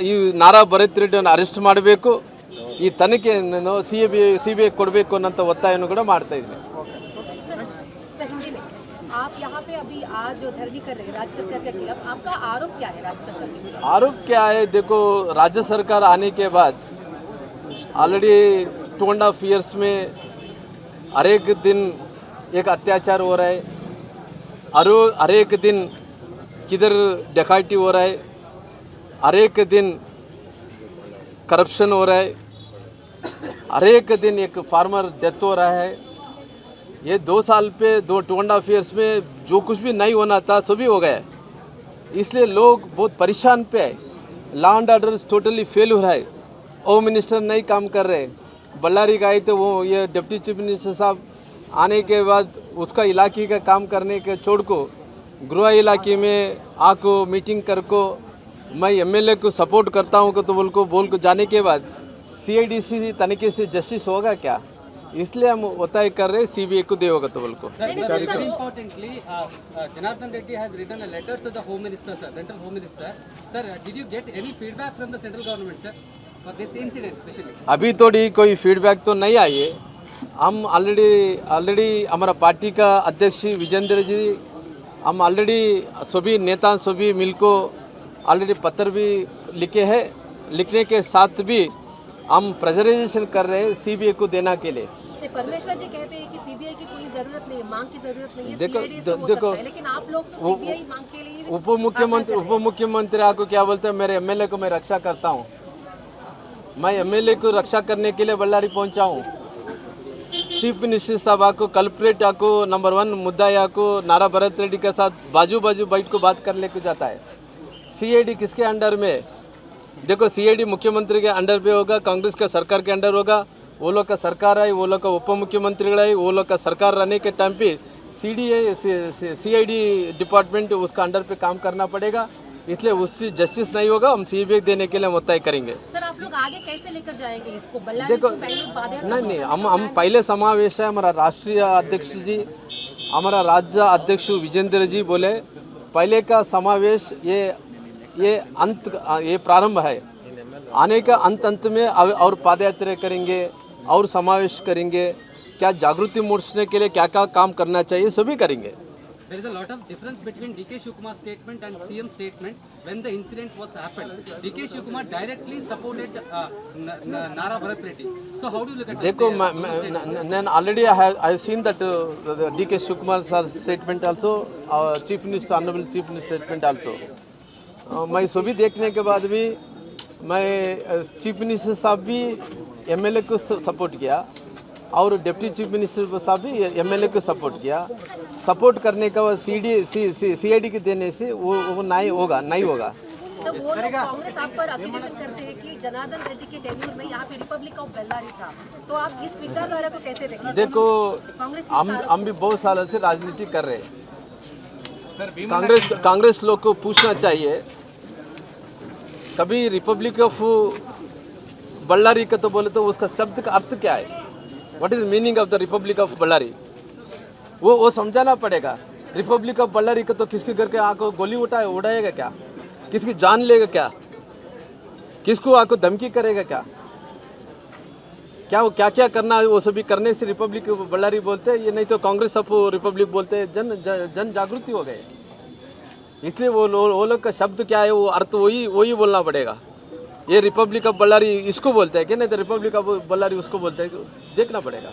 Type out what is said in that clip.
ಈ ನಾರಾ ಭರತ್ ರೆಡ್ಡಿಯನ್ನು ಅರೆಸ್ಟ್ ಮಾಡಬೇಕು, ಈ ತನಿಖೆಯನ್ನು ಸಿಬಿಐ ಕೊಡಬೇಕು ಅನ್ನೋಂಥ ಒತ್ತಾಯವನ್ನು ಕೂಡ ಮಾಡ್ತಾ ಇದ್ದೀನಿ. आप यहाँ पे अभी आज धरने कर रहे हैं राज्य सरकार के खिलाफ, आपका आरोप क्या है राज्य सरकार के खिलाफ? आरोप क्या है, देखो राज्य सरकार आने के बाद ऑलरेडी 2.5 ईयर्स में हर एक दिन एक अत्याचार हो रहा है, हर एक दिन किधर डकैती हो रहा है, हर एक दिन करप्शन हो रहा है, हर एक दिन एक फार्मर डेथ हो रहा है. ये 2 साल पे 2.5 ईयर्स में जो कुछ भी नहीं होना था सभी हो गया है. इसलिए लोग बहुत परेशान पे है. Law and order totally fail हो रहा है. होम मिनिस्टर नहीं काम कर रहे. बल्लारी गए तो वो ये डिप्टी चीफ मिनिस्टर साहब आने के बाद उसका इलाके का काम करने के छोड़ को गृह इलाके में आको मीटिंग कर को मैं एमएलए को सपोर्ट करता हूँ तो बोल को जाने के बाद सीआईडीसी तनिखे से जस्टिस होगा क्या, इसलिए हम ಒತ್ತಾಯ कर रहे सीबीआई को देगा तो बोल को. Importantly, Janardhan Reddy has written a letter to the Home Minister, sir, Central Home Minister. Sir, did you get any feedback from the central government, sir, for this incident especially? अभी थोड़ी कोई feedback तो नहीं आई है. हम already हमारा party का अध्यक्ष विजेंद्र जी, हम ऑलरेडी सभी नेता सभी मिलको ऑलरेडी पत्र भी लिखे हैं. लिखने के साथ भी हम प्रेजराइजेशन कर रहे हैं सीबीआई को देना के लिए. परमेश्वर जी कहते हैं कि सीबीआई की कोई जरूरत नहीं है, मांग की जरूरत नहीं है, देखो CID से हो देखो सकता है, लेकिन आप लोग तो सीबीआई मांग के लिए उप मुख्यमंत्री आपको क्या बोलते हैं, मेरे एमएलए को मैं रक्षा करता हूँ. मैं एमएलए को रक्षा करने के लिए बल्लारी पहुँचा हूँ. चीफ मिनिस्टर साहब आपको कल्प्रेट आपको नंबर 1 मुद्दा आपको नारा भरत रेड्डी के साथ बाजू बैठ को बात कर लेके जाता है. सीआईडी किसके अंडर में? देखो सीआईडी मुख्यमंत्री के अंडर पे होगा, कांग्रेस का सरकार के अंडर होगा. वो लोग का सरकार है, वो लोग का उप मुख्यमंत्री है, वो लोग का सरकार रहने के टाइम पे सीआईडी डिपार्टमेंट उसका अंडर पे काम करना पड़ेगा. इसलिए उससे जस्टिस नहीं होगा, हम सीबीआई देने के लिए हम तय करेंगे. सर आप लोग आगे कैसे लेकर जाएंगे इसको? देखो नहीं हम पहले समावेश है हमारा राष्ट्रीय अध्यक्ष जी, हमारा राज्य अध्यक्ष विजेंद्र जी बोले पहले का समावेश ये प्रारंभ है. आने का अंत में और पादयात्रा करेंगे और समावेश करेंगे. क्या जागृति मोर्चने के लिए क्या क्या काम करना चाहिए सभी करेंगे. There is a lot of difference between DK Shivakumar's statement and CM statement when the incident was happened. DK Shivakumar directly supported Nara Bharat Reddy. So how do you look at देखो मैं already I have seen that the DK Shivakumar's statement also, Chief Minister Honorable Chief Minister statement also. मैं सभी देखने के बाद भी मैं chief minister साहब भी एमएलए को सपोर्ट किया और डिप्टी चीफ मिनिस्टर को साहब भी एमएलए को सपोर्ट किया. सपोर्ट करने का सीआईडी के देने से वो नहीं होगा. सर वो लोग कांग्रेस आप पर एक्यूजेशन करते हैं कि जनार्दन रेड्डी के टेन्यूर में यहाँ पे रिपब्लिक ऑफ बेल्लारी था, तो आप इस विचारधारा को कैसे देखें? देखो हम भी बहुत सालों से राजनीति कर रहे हैं. कांग्रेस लोग को पूछना चाहिए कभी रिपब्लिक ऑफ बल्लारी का तो बोले तो उसका शब्द का अर्थ क्या है, what is meaning of the republic of Ballari, वो समझाना पड़ेगा. रिपब्लिक ऑफ बल्लारी का तो किसके घर के आंखों गोली उड़ाएगा क्या, किसकी जान लेगा क्या, किसको आंखों धमकी करेगा क्या, वो क्या करना है वो सभी करने से रिपब्लिक ऑफ बल्लारी बोलते हैं. ये नहीं तो कांग्रेस ऑफ रिपब्लिक बोलते हैं. जन जागृति हो गए. इसलिए वो लोग का शब्द क्या है वो अर्थ वही बोलना पड़ेगा. ये रिपब्लिक ऑफ बल्लारी इसको बोलते हैं कि नहीं तो रिपब्लिक ऑफ बल्लारी उसको बोलते हैं, देखना पड़ेगा.